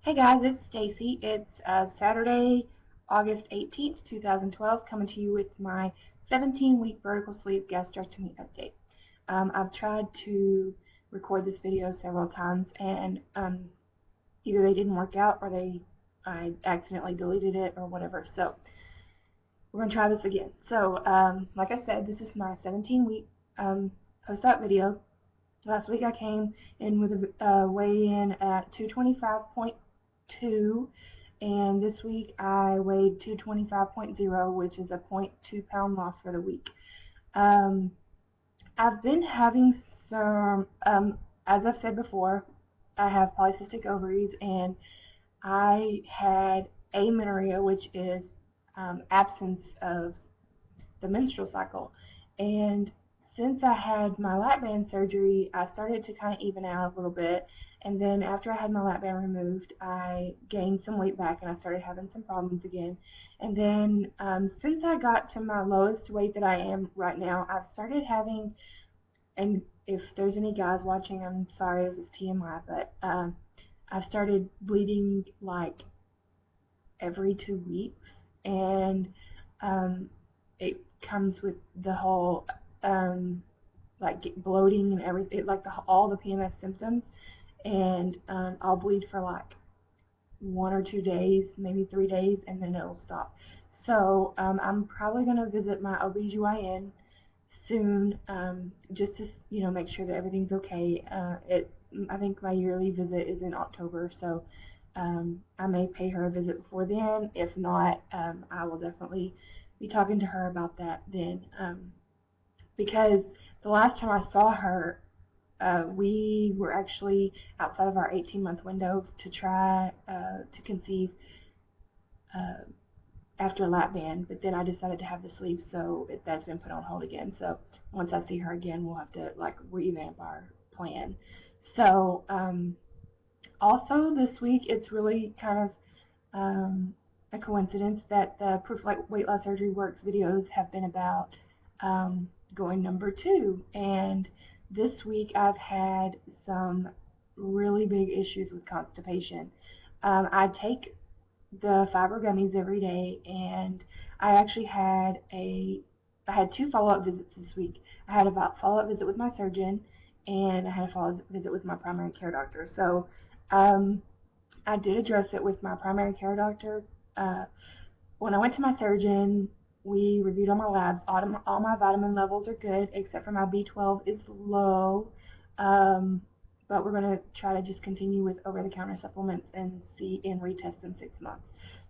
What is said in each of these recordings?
Hey guys, it's Stacy. It's Saturday, August 18th, 2012, coming to you with my 17-week vertical sleeve gastrectomy update. I've tried to record this video several times, and either they didn't work out or I accidentally deleted it or whatever. So we're gonna try this again. So, like I said, this is my 17-week post-op video. Last week I came in with a weigh-in at 225.2, and this week I weighed 225.0, which is a 0.2 pound loss for the week. I've been having some, as I've said before, I have polycystic ovaries, and I had amenorrhea, which is absence of the menstrual cycle. And since I had my lap band surgery, I started to kind of even out a little bit. And then after I had my lap band removed, I gained some weight back and I started having some problems again. And then since I got to my lowest weight that I am right now, I've started having, and if there's any guys watching, I'm sorry, this is TMI, but I've started bleeding like every 2 weeks, and um, it comes with the whole like bloating and everything, like all the PMS symptoms, and I'll bleed for like 1 or 2 days, maybe 3 days, and then it'll stop. So I'm probably gonna visit my OBGYN soon, just to make sure that everything's okay. I think my yearly visit is in October, so I may pay her a visit before then. If not, I will definitely be talking to her about that then, because the last time I saw her, we were actually outside of our 18-month window to try to conceive uh, after a lap band, but then I decided to have the sleeve, so that's been put on hold again. So once I see her again, we'll have to like revamp our plan. So also this week, it's really kind of a coincidence that the Proof Like Weight Loss Surgery Works videos have been about going number 2. And this week I've had some really big issues with constipation. I take the fiber gummies every day, and I actually I had 2 follow-up visits this week. I had a follow-up visit with my surgeon, and I had a follow-up visit with my primary care doctor. So um, I did address it with my primary care doctor. Uh, when I went to my surgeon, we reviewed all my labs. All my vitamin levels are good, except for my B12 is low. Um, but we're going to try to just continue with over-the-counter supplements and see and retest in 6 months.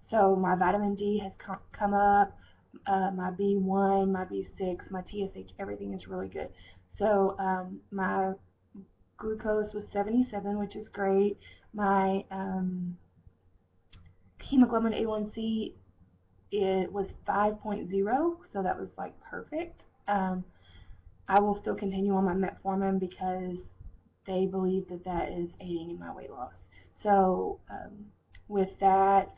So my vitamin D has come up, my B1, my B6, my TSH, everything is really good. So my glucose was 77, which is great. My hemoglobin A1C, it was 5.0, so that was like perfect. I will still continue on my metformin because they believe that that is aiding in my weight loss. So with that,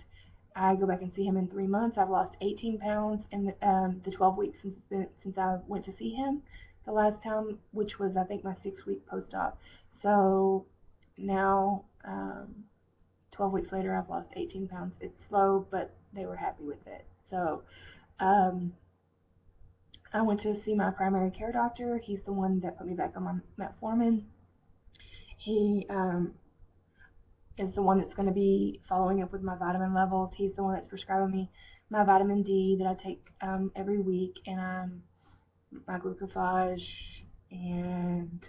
I go back and see him in 3 months. I've lost 18 pounds in the 12 weeks since I went to see him the last time, which was I think my 6-week post-op. So now 12 weeks later, I've lost 18 pounds. It's slow, but they were happy with it. So um, I went to see my primary care doctor. He's the one that put me back on my metformin. He is the one that's going to be following up with my vitamin levels. He's the one that's prescribing me my vitamin D that I take every week, and my glucophage. And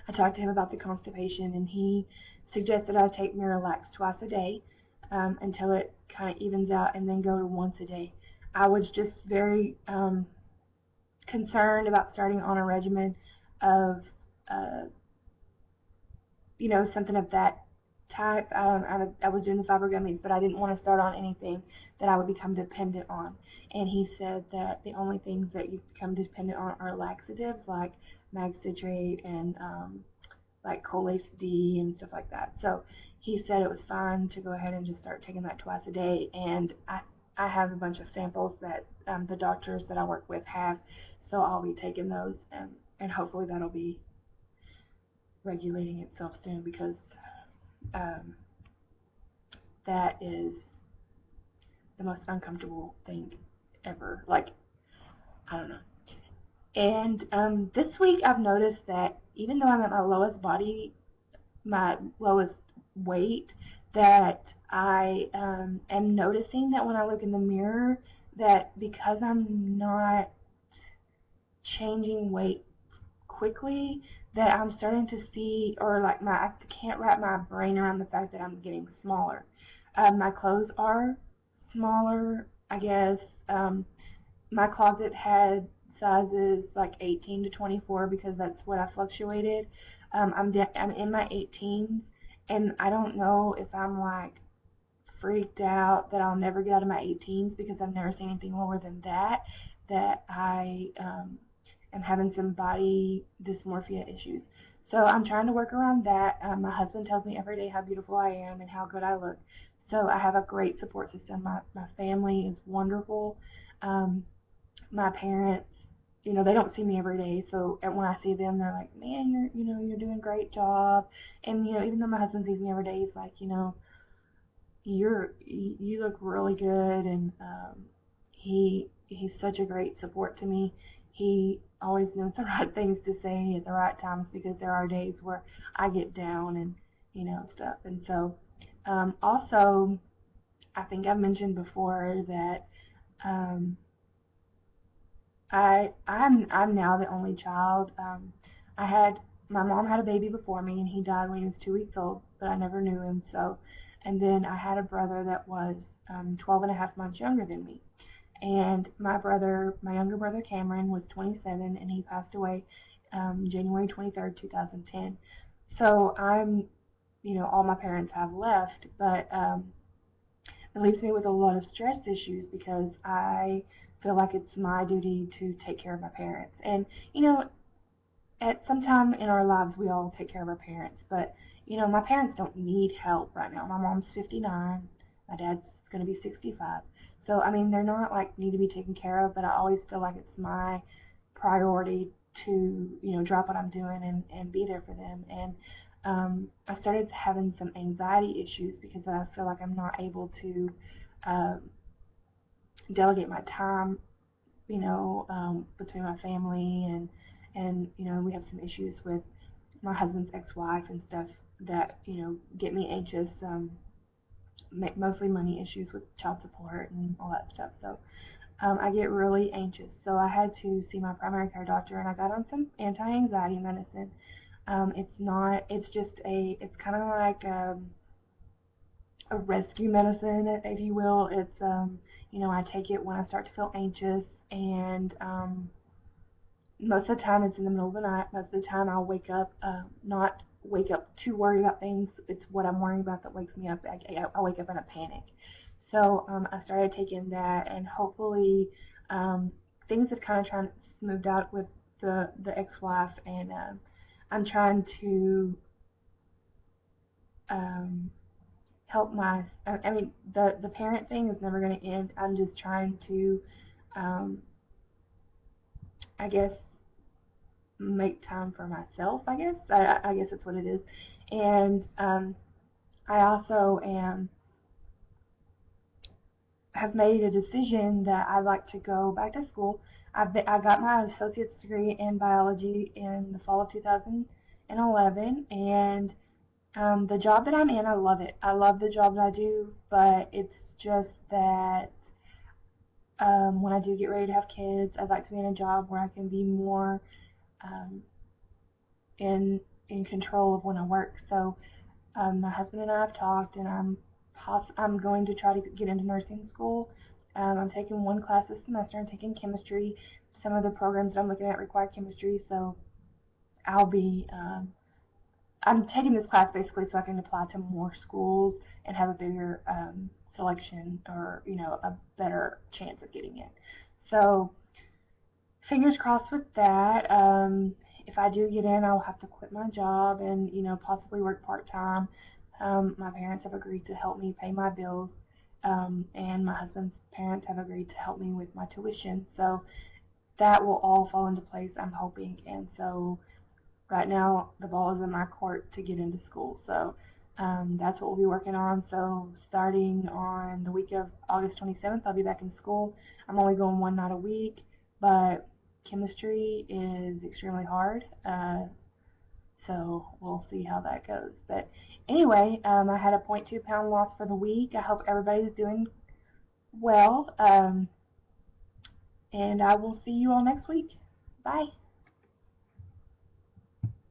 I talked to him about the constipation, and he suggested I take Miralax twice a day until it kind of evens out, and then go to once a day. I was just very concerned about starting on a regimen of uh, something of that type. I was doing the fiber gummies, but I didn't want to start on anything that I would become dependent on. And he said that the only things that you become dependent on are laxatives like mag citrate and like Colace D and stuff like that. So he said it was fine to go ahead and just start taking that twice a day. And I have a bunch of samples that the doctors that I work with have, so I'll be taking those, and hopefully that'll be regulating itself soon, because that is the most uncomfortable thing ever. Like, I don't know. And this week I've noticed that even though I'm at my lowest weight, that I am noticing that when I look in the mirror, that because I'm not changing weight quickly, that I'm starting to see, or like I can't wrap my brain around the fact that I'm getting smaller. My clothes are smaller, I guess. My closet had sizes like 18 to 24 because that's what I fluctuated. I'm in my 18s, and I don't know if I'm like freaked out that I'll never get out of my 18s because I've never seen anything lower than that. That I am having some body dysmorphia issues. So I'm trying to work around that. My husband tells me every day how beautiful I am and how good I look. So I have a great support system. My family is wonderful. Um, my parents, they don't see me every day, so and when I see them, they're like, "Man, you're doing a great job." And even though my husband sees me every day, he's like, you look really good, and he's such a great support to me. He always knows the right things to say at the right times because there are days where I get down and stuff. And so also, I think I've mentioned before that um, I'm now the only child. I had My mom had a baby before me, and he died when he was 2 weeks old, but I never knew him. So, and then I had a brother that was 12 and a half months younger than me. And my younger brother Cameron, was 27, and he passed away January 23rd, 2010. So all my parents have left, but it leaves me with a lot of stress issues because I feel like it's my duty to take care of my parents. And at some time in our lives, we all take care of our parents, but my parents don't need help right now. My mom's 59, my dad's going to be 65. So I mean, they're not like need to be taken care of, but I always feel like it's my priority to drop what I'm doing and be there for them. And I started having some anxiety issues because I feel like I'm not able to um, delegate my time, between my family, and we have some issues with my husband's ex-wife and stuff that get me anxious. Mostly money issues with child support and all that stuff. So I get really anxious. So I had to see my primary care doctor, and I got on some anti-anxiety medicine. It's not. It's just it's kind of like a rescue medicine, if you will. It's I take it when I start to feel anxious, and most of the time it's in the middle of the night. Most of the time I'll wake up, not wake up to worry about things. It's what I'm worrying about that wakes me up. I wake up in a panic. So I started taking that, and hopefully things have kind of trying smoothed out with the ex-wife, and I'm trying to um, help I mean, the parent thing is never going to end. I'm just trying to, um, I guess, make time for myself. I guess that's what it is. And I also have made a decision that I'd like to go back to school. I got my associate's degree in biology in the fall of 2011, and the job that I'm in, I love it. I love the job that I do, but it's just that when I do get ready to have kids, I'd like to be in a job where I can be more um, in control of when I work. So my husband and I have talked, and I'm going to try to get into nursing school. I'm taking one class this semester. I'm taking chemistry. Some of the programs that I'm looking at require chemistry, so I'll be I'm taking this class basically so I can apply to more schools and have a bigger selection, or a better chance of getting in. So fingers crossed with that. If I do get in, I'll have to quit my job and possibly work part time. My parents have agreed to help me pay my bills, and my husband's parents have agreed to help me with my tuition. So that will all fall into place, I'm hoping. And so right now the ball is in my court to get into school. So That's what we'll be working on. So starting on the week of August 27th, I'll be back in school. I'm only going one night a week, but chemistry is extremely hard. So we'll see how that goes. But anyway, I had a 0.2 pound loss for the week. I hope everybody's doing well. And I will see you all next week. Bye.